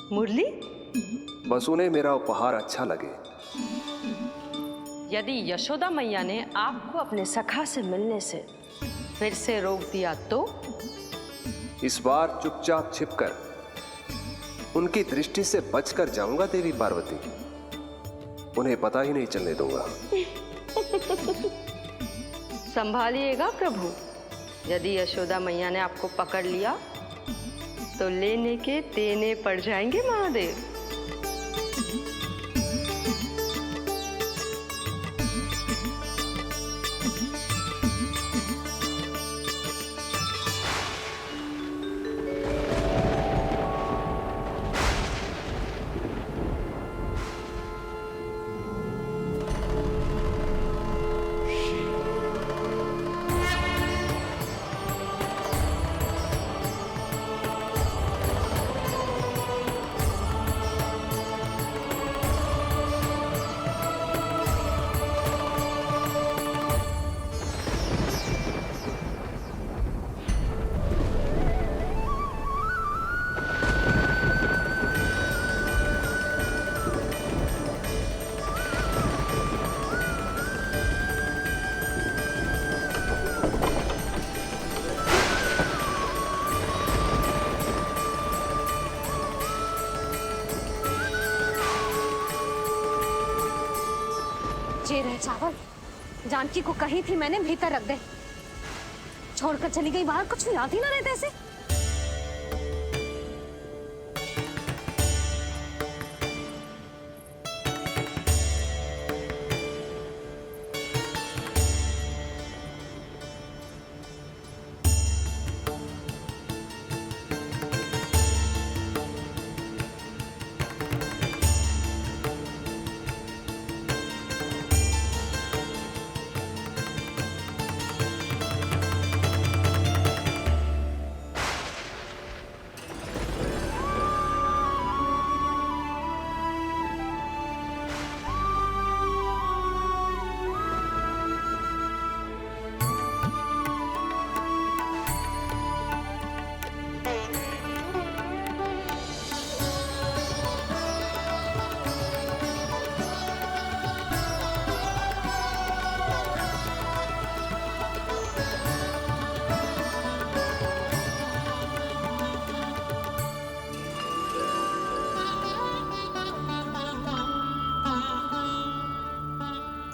मुरली, बस उन्हें मेरा उपहार अच्छा लगे। यदि यशोदा मैया ने आपको अपने सखा से मिलने से फिर से रोक दिया तो? इस बार चुपचाप छिपकर उनकी दृष्टि से बचकर जाऊंगा देवी पार्वती। उन्हें पता ही नहीं चलने दूंगा। संभालिएगा प्रभु। यदि यशोदा मैया ने आपको पकड़ लिया तो लेने के देने पड़ जाएंगे महादेव। ये रहे चावल। जानकी को कही थी मैंने भीतर रख दे। छोड़कर चली गई बाहर, कुछ याद ही ना रहते ऐसे।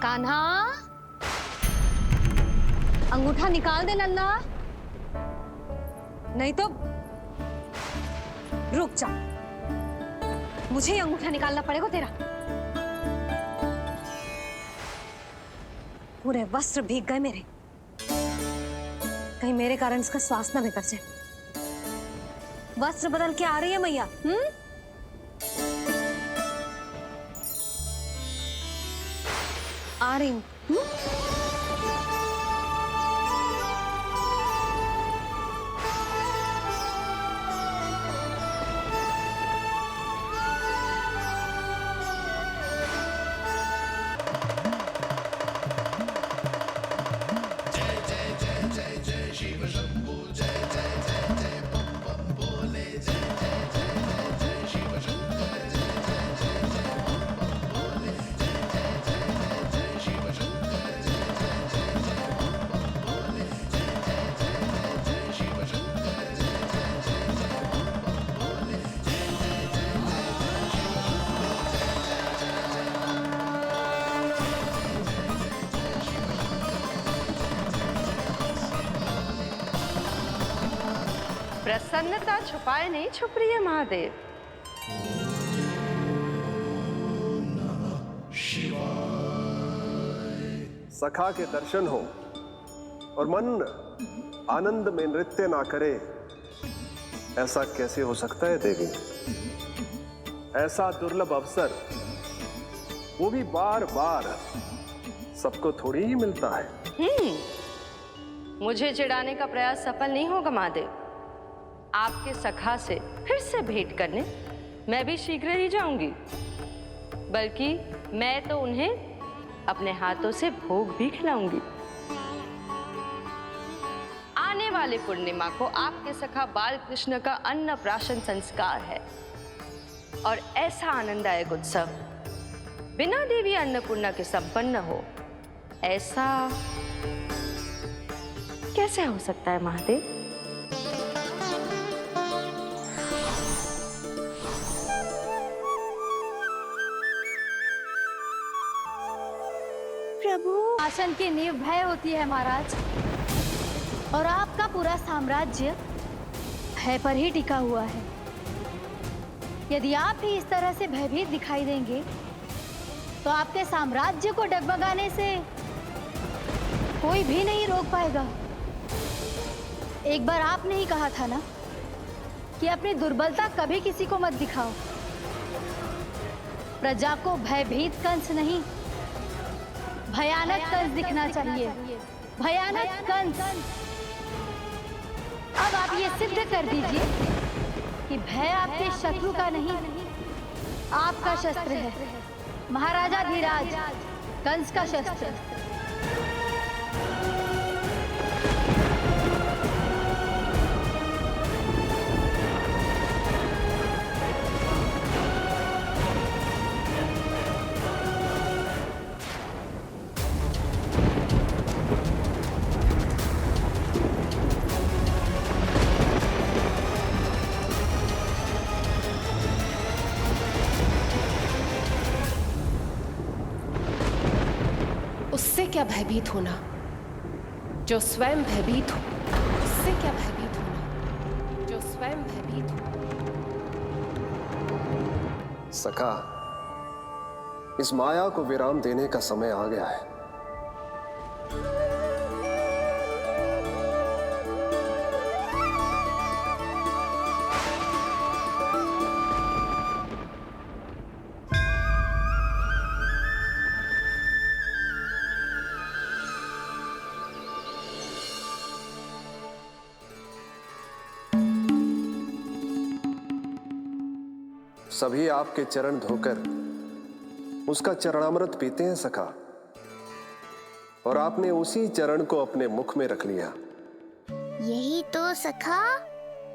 कान्हा, अंगूठा निकाल दे नन्ना, नहीं तो रुक जा। मुझे ही अंगूठा निकालना पड़ेगा तेरा। पूरे वस्त्र भीग गए मेरे। कहीं मेरे कारण इसका श्वास ना बिगड़ जाए। वस्त्र बदल के आ रही है मैया। आ रही हूँ। प्रसन्नता छुपाए नहीं छुप रही है महादेव। सखा के दर्शन हो और मन आनंद में नृत्य ना करे, ऐसा कैसे हो सकता है देवी? ऐसा दुर्लभ अवसर, वो भी बार बार, सबको थोड़ी ही मिलता है। मुझे चिढ़ाने का प्रयास सफल नहीं होगा महादेव। आपके सखा से फिर से भेंट करने मैं भी शीघ्र ही जाऊंगी, बल्कि मैं तो उन्हें अपने हाथों से भोग भी खिलाऊंगी। आने वाले पूर्णिमा को आपके सखा बाल कृष्ण का अन्नप्राशन संस्कार है और ऐसा आनंददायक उत्सव बिना देवी अन्नपूर्णा के संपन्न हो, ऐसा कैसे हो सकता है महादेव? प्रभु, शासन की नींव भय होती है महाराज, और आपका पूरा साम्राज्य भय पर ही टिका हुआ है। यदि आप भी इस तरह से भयभीत दिखाई देंगे तो आपके साम्राज्य को डगमगाने से कोई भी नहीं रोक पाएगा। एक बार आपने ही कहा था ना कि अपनी दुर्बलता कभी किसी को मत दिखाओ। प्रजा को भयभीत कंस नहीं, भयानक कंस दिखना चाहिए, भयानक कंस। अब आप ये सिद्ध कर दीजिए कि भय आपके शत्रु का नहीं, आपका शस्त्र है। महाराजा धीराज, कंस का शस्त्र। उससे क्या भयभीत होना जो स्वयं भयभीत हो? उससे क्या भयभीत होना जो स्वयं भयभीत हो? सखा, इस माया को विराम देने का समय आ गया है। सभी आपके चरण धोकर उसका चरणामृत पीते हैं सखा, और आपने उसी चरण को अपने मुख में रख लिया। यही तो सखा,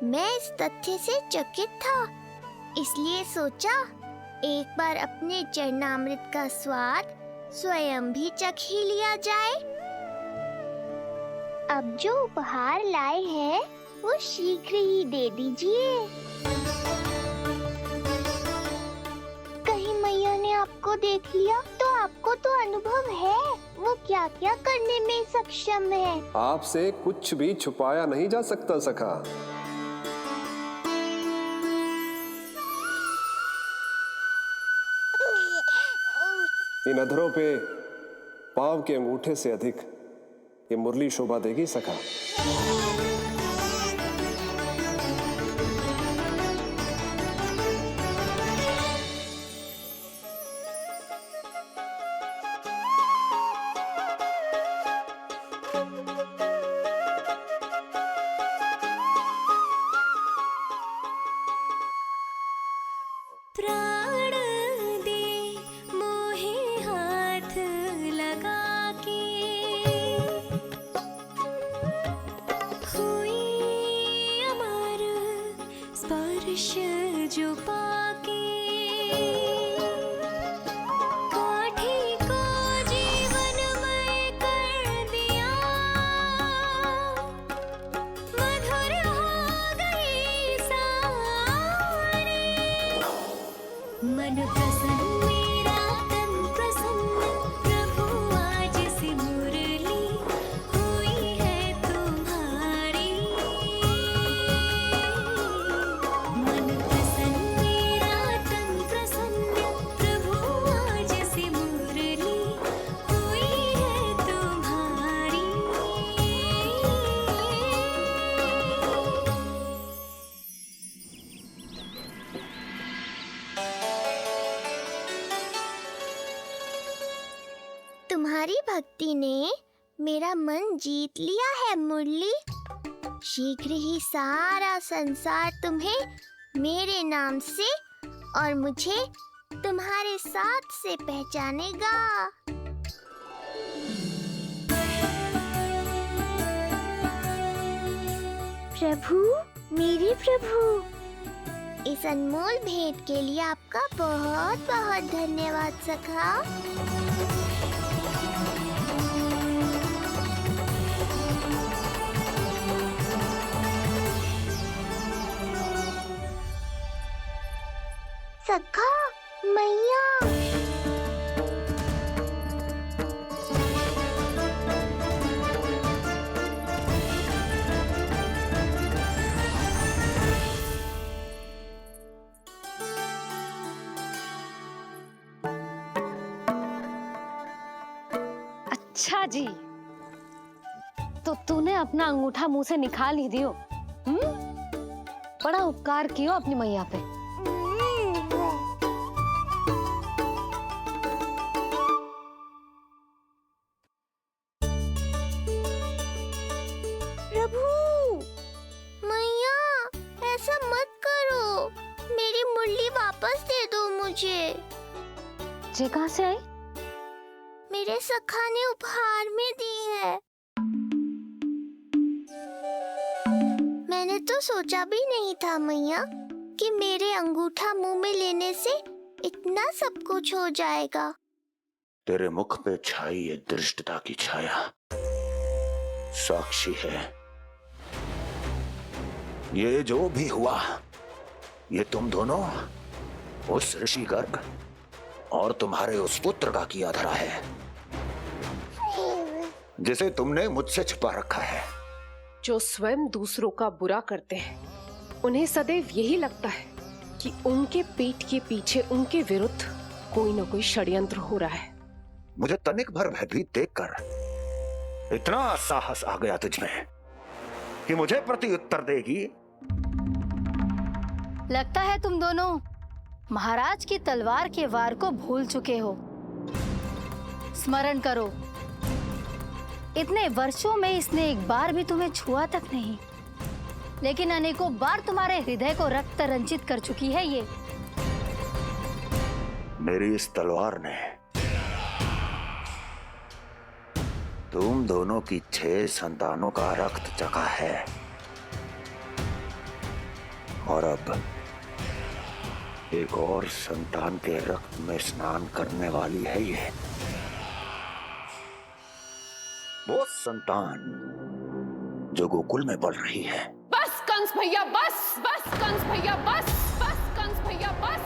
मैं इस तथ्य से चकित था, इसलिए सोचा एक बार अपने चरणामृत का स्वाद स्वयं भी चख ही लिया जाए। अब जो उपहार लाए हैं वो शीघ्र ही दे दीजिए। कहीं मैया ने आपको देख लिया तो आपको तो अनुभव है वो क्या क्या करने में सक्षम है। आपसे कुछ भी छुपाया नहीं जा सकता सखा। इन अधरों पे पांव के अंगूठे से अधिक ये मुरली शोभा देगी सखा। प्राण दे मोहे हाथ लगा के हो तुम्हारी भक्ति ने मेरा मन जीत लिया है मुरली। शीघ्र ही सारा संसार तुम्हें मेरे नाम से और मुझे तुम्हारे साथ से पहचानेगा। प्रभु, मेरे प्रभु, इस अनमोल भेंट के लिए आपका बहुत बहुत धन्यवाद सखा। सखा, मैया। अच्छा जी, तो तूने अपना अंगूठा मुंह से निकाल ही दियो। बड़ा उपकार कियो अपनी मैया पे। प्रभु, मैया, ऐसा मत करो। मेरी मुरली वापस दे दो मुझे। ये कहाँ से आई? मेरे सखा ने उपहार में दी है। मैंने तो सोचा भी नहीं था मैया कि मेरे अंगूठा मुंह में लेने से इतना सब कुछ हो जाएगा। तेरे मुख पे छाई ये धृष्टता की छाया साक्षी है। ये जो भी हुआ, ये तुम दोनों, उस ऋषि गर्ग और तुम्हारे उस पुत्र का किया धरा है, जिसे तुमने मुझसे छिपा रखा है। जो स्वयं दूसरों का बुरा करते हैं, उन्हें सदैव यही लगता है कि उनके पीठ के पीछे उनके विरुद्ध कोई न कोई षड्यंत्र हो रहा है। मुझे तनिक भर भयभीत देखकर इतना साहस आ गया तुझमें कि मुझे प्रत्युत्तर देगी। लगता है तुम दोनों महाराज की तलवार के वार को भूल चुके हो। स्मरण करो, इतने वर्षों में इसने एक बार भी तुम्हें छुआ तक नहीं, लेकिन अनेकों बार तुम्हारे हृदय को रक्त रंजित कर चुकी है ये। मेरी इस तलवार ने तुम दोनों की 6 संतानों का रक्त चखा है, और अब एक और संतान के रक्त में स्नान करने वाली है ये। वो संतान जो गोकुल में पल रही है। बस कंस भैया, बस बस कंस भैया, बस बस कंस भैया, बस।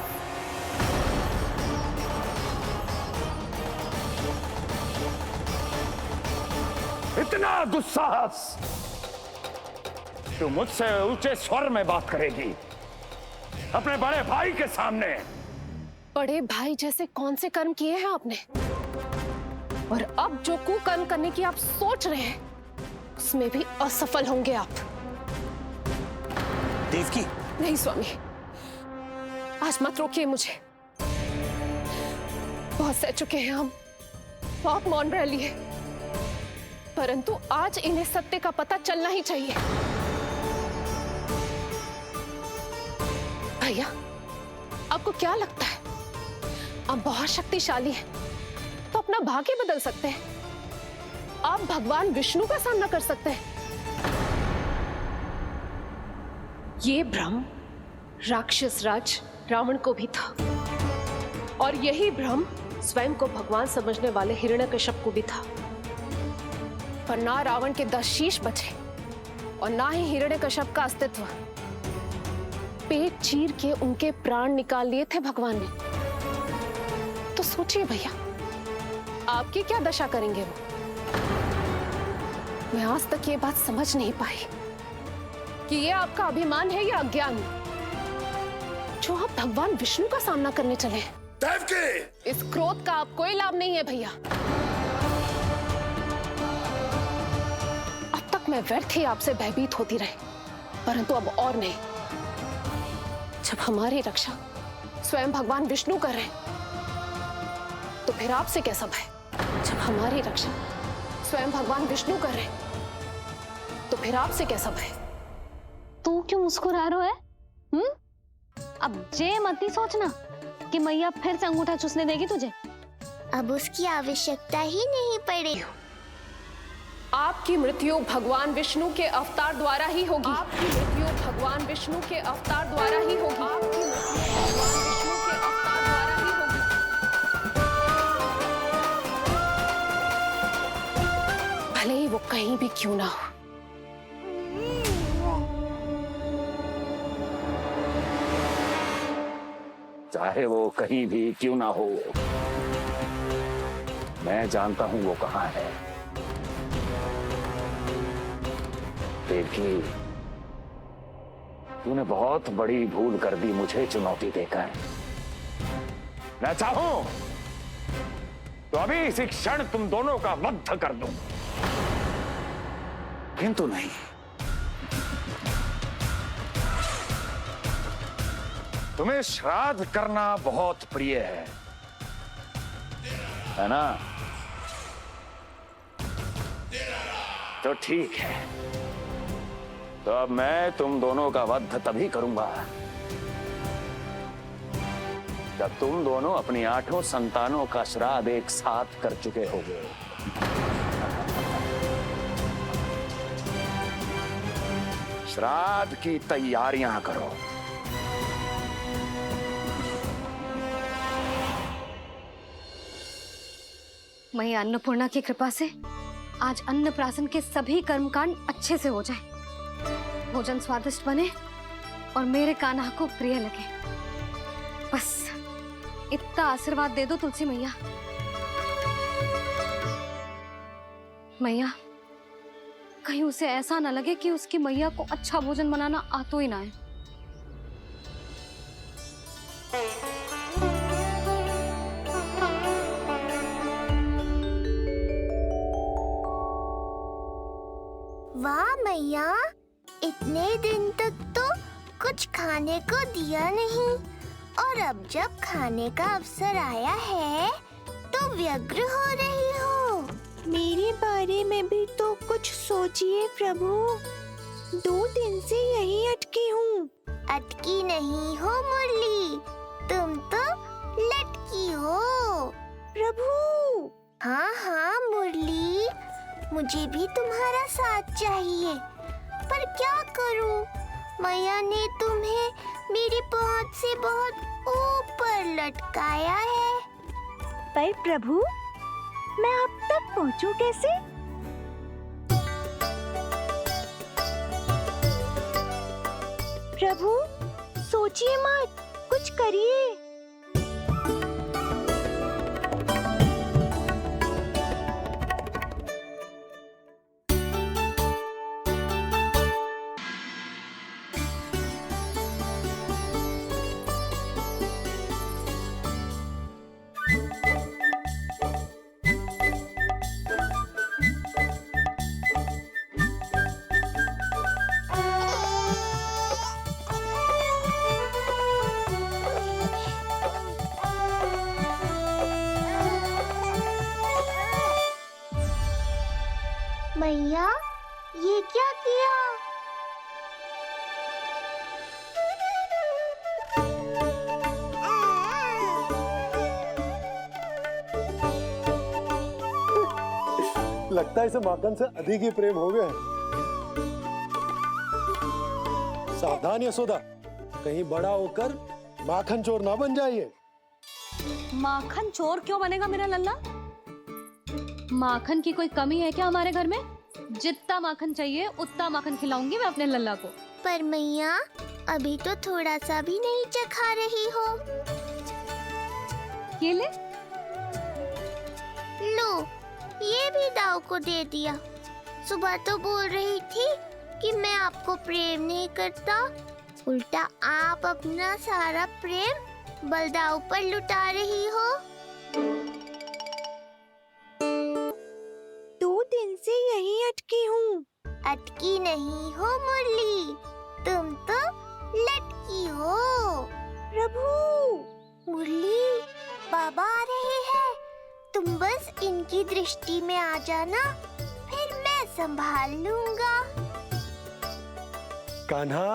इतना दुस्साहस! तू मुझसे ऊंचे स्वर में बात करेगी अपने बड़े भाई के सामने? बड़े भाई जैसे कौन से कर्म किए हैं आपने? और अब जो कुकर्म करने की आप सोच रहे हैं, उसमें भी असफल होंगे आप। देवकी! नहीं स्वामी, आज मत रोकिए मुझे। बहुत सह चुके हैं हम, बहुत मौन रह लिए, परंतु आज इन्हें सत्य का पता चलना ही चाहिए। भैया, आपको क्या लगता है आप बहुत शक्तिशाली हैं, तो अपना भाग्य बदल सकते हैं? आप भगवान विष्णु का सामना कर सकते हैं। ये भ्रम राक्षस राज रावण को भी था, और यही भ्रम स्वयं को भगवान समझने वाले हिरण्यकश्यप को भी था। पर ना रावण के 10 शीश बचे और ना ही हिरण्यकश्यप का अस्तित्व। पेट चीर के उनके प्राण निकाल लिए थे भगवान ने। तो सोचिए भैया, आपकी क्या दशा करेंगे वो? मैं आज तक ये बात समझ नहीं पाई कि ये आपका अभिमान है या अज्ञान, जो आप भगवान विष्णु का सामना करने चले हैं। देवकी! इस क्रोध का आप कोई लाभ नहीं है भैया। अब तक मैं व्यर्थ ही आपसे भयभीत होती रही, परंतु अब और नहीं। जब हमारी रक्षा स्वयं भगवान विष्णु कर रहे हैं, तो फिर आपसे कैसा भय? जब हमारी रक्षा स्वयं भगवान विष्णु कर रहे, तो फिर आपसे कैसा भय? तू क्यों मुस्कुरा रहा है? अब जे मत ही सोचना कि मैया फिर से अंगूठा चूसने देगी तुझे। अब उसकी आवश्यकता ही नहीं पड़ेगी। आपकी मृत्यु भगवान विष्णु के अवतार द्वारा ही होगी। आपकी मृत्यु भगवान विष्णु के अवतार द्वारा ही होगी। आपकी मृत्यु भगवान विष्णु के अवतार द्वारा ही होगी। भले ही वो कहीं भी क्यों ना हो। चाहे वो कहीं भी क्यों ना हो, मैं जानता हूं वो कहां है। देखिए, तूने बहुत बड़ी भूल कर दी मुझे चुनौती देकर। मैं चाहूं तो अभी इसी क्षण तुम दोनों का वध कर दूं, किंतु नहीं। तुम्हें श्राद्ध करना बहुत प्रिय है ना? तो ठीक है, तो अब मैं तुम दोनों का वध तभी करूंगा जब तुम दोनों अपनी 8 संतानों का श्राद्ध एक साथ कर चुके होगे। श्राद्ध की तैयारियां करो। मैया अन्नपूर्णा की कृपा से आज अन्नप्राशन के सभी कर्मकांड अच्छे से हो जाए, भोजन स्वादिष्ट बने और मेरे कान्हा को प्रिय लगे। बस इतना आशीर्वाद दे दो तुलसी मैया। मैया, कहीं उसे ऐसा ना लगे कि उसकी मैया को अच्छा भोजन बनाना आता ही ना है। वाह मैया, इतने दिन तक तो कुछ खाने को दिया नहीं, और अब जब खाने का अवसर आया है तो व्यग्र हो रही हो। मेरे बारे में भी तो कुछ सोचिए प्रभु। 2 दिन से यही अटकी हूँ। अटकी नहीं हो मुरली, तुम तो लटकी हो। प्रभु। हाँ हाँ मुरली, मुझे भी तुम्हारा साथ चाहिए, पर क्या करूं? मैया ने तुम्हें मेरी पहुंच से बहुत ऊपर लटकाया है। पर प्रभु, मैं अब तक पहुंचूं कैसे? प्रभु, सोचिए मत, कुछ करिए। मैया, ये क्या किया? लगता है इसे माखन से अधिक ही प्रेम हो गया है। सावधान यशोदा, कहीं बड़ा होकर माखन चोर ना बन जाइए। माखन चोर क्यों बनेगा मेरा लल्ला? माखन की कोई कमी है क्या हमारे घर में? जितना माखन चाहिए उतना माखन खिलाऊंगी मैं अपने लल्ला को। पर मैया, अभी तो थोड़ा सा भी नहीं चखा रही हो। ये ले। लो, ये भी दाऊ को दे दिया। सुबह तो बोल रही थी कि मैं आपको प्रेम नहीं करता, उल्टा आप अपना सारा प्रेम बलदाऊ पर लुटा रही हो। 2 दिन से यही अटकी हूँ। अटकी नहीं हो मुरली, तुम तो लटकी हो। प्रभु। मुरली, बाबा आ रहे हैं, तुम बस इनकी दृष्टि में आ जाना, फिर मैं संभाल लूंगा। कान्हा,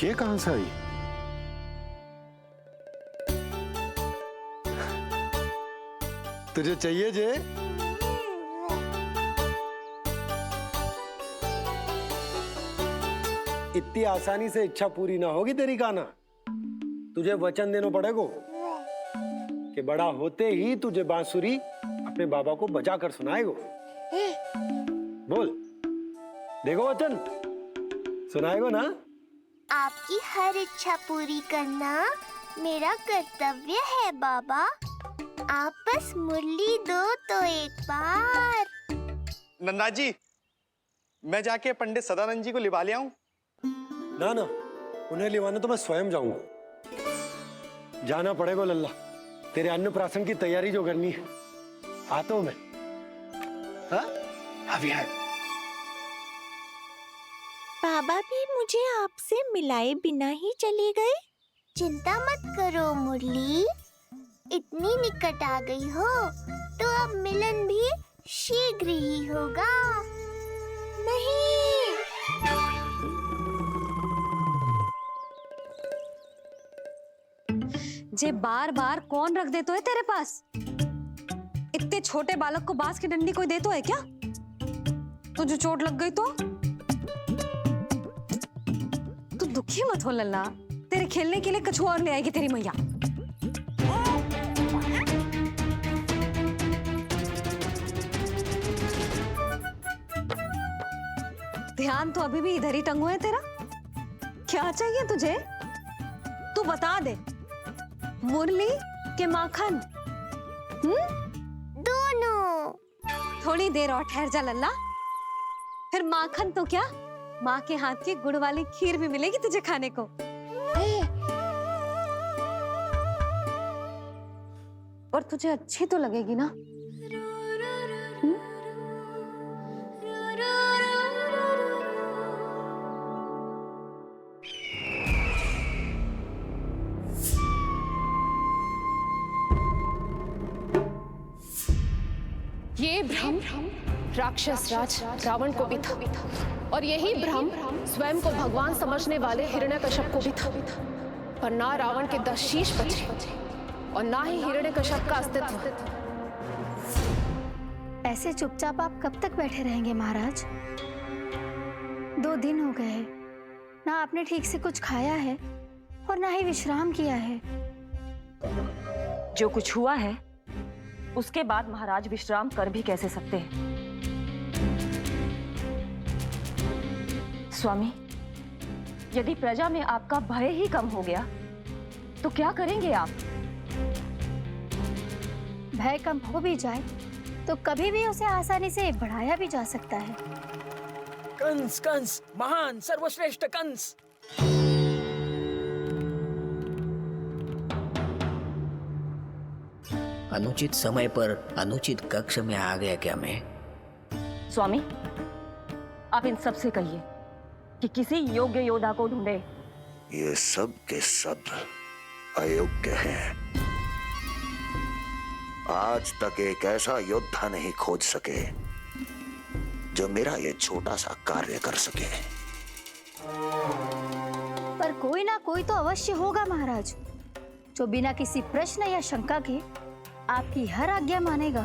ये कहां से आई? तुझे चाहिए जे? इतनी आसानी से इच्छा पूरी ना होगी तेरी कान्हा। तुझे वचन देना पड़ेगा कि बड़ा होते ही तुझे बांसुरी अपने बाबा को बजा कर सुनाएगा। बोल, देखो वचन सुनाएगा ना? आपकी हर इच्छा पूरी करना मेरा कर्तव्य है बाबा। आप बस मुरली दो तो एक बार। नंदा जी, मैं जाके पंडित सदानंद जी को लिवा ले आऊं? ना ना, उन्हें लिवाने तो मैं स्वयं जाऊंगा। जाना पड़ेगा लल्ला, तेरे अन्नप्राशन की तैयारी जो करनी है। आता हूं मैं। हाँ? अभी है। बाबा भी मुझे आपसे मिलाए बिना ही चले गए। चिंता मत करो मुरली, इतनी निकट आ गई हो तो अब मिलन भी शीघ्र ही होगा। नहीं, जे बार बार कौन रख दे तो है तेरे पास? इतने छोटे बालक को बांस की डंडी कोई दे तो है क्या? तुझे चोट लग गई तो? तू दुखी मत हो लल्ला, तेरे खेलने के लिए कछुआ और ले आएगी तेरी मैया। ध्यान तो अभी भी इधर ही टंगो है तेरा। क्या चाहिए तुझे? तू बता दे, मुरली के माखन? दोनों। थोड़ी देर और ठहर जा लल्ला, फिर माखन तो क्या, माँ के हाथ की गुड़ वाली खीर भी मिलेगी तुझे खाने को। और तुझे अच्छी तो लगेगी ना? ये भ्रम राक्षस राज रावण को भी था, और यही भ्रम स्वयं को भगवान समझने वाले हिरण्यकश्यप को भी था। पर ना रावण के 10 शीश बचे और ना ही हिरण्यकश्यप का अस्तित्व। ऐसे चुपचाप आप कब तक बैठे रहेंगे महाराज? 2 दिन हो गए हैं, ना आपने ठीक से कुछ खाया है और ना ही विश्राम किया है। जो कुछ हुआ है उसके बाद महाराज विश्राम कर भी कैसे सकते हैं? स्वामी, यदि प्रजा में आपका भय ही कम हो गया तो क्या करेंगे आप? भय कम हो भी जाए तो कभी भी उसे आसानी से बढ़ाया भी जा सकता है। कंस कंस, महान सर्वश्रेष्ठ कंस। अनुचित समय पर अनुचित कक्ष में आ गया क्या मैं? स्वामी, आप इन सब से कहिए कि किसी योग्य योद्धा को ढूंढे। ये सब के सब अयोग्य हैं। आज तक एक ऐसा योद्धा नहीं खोज सके जो मेरा ये छोटा सा कार्य कर सके। पर कोई ना कोई तो अवश्य होगा महाराज, जो बिना किसी प्रश्न या शंका के आपकी हर आज्ञा मानेगा।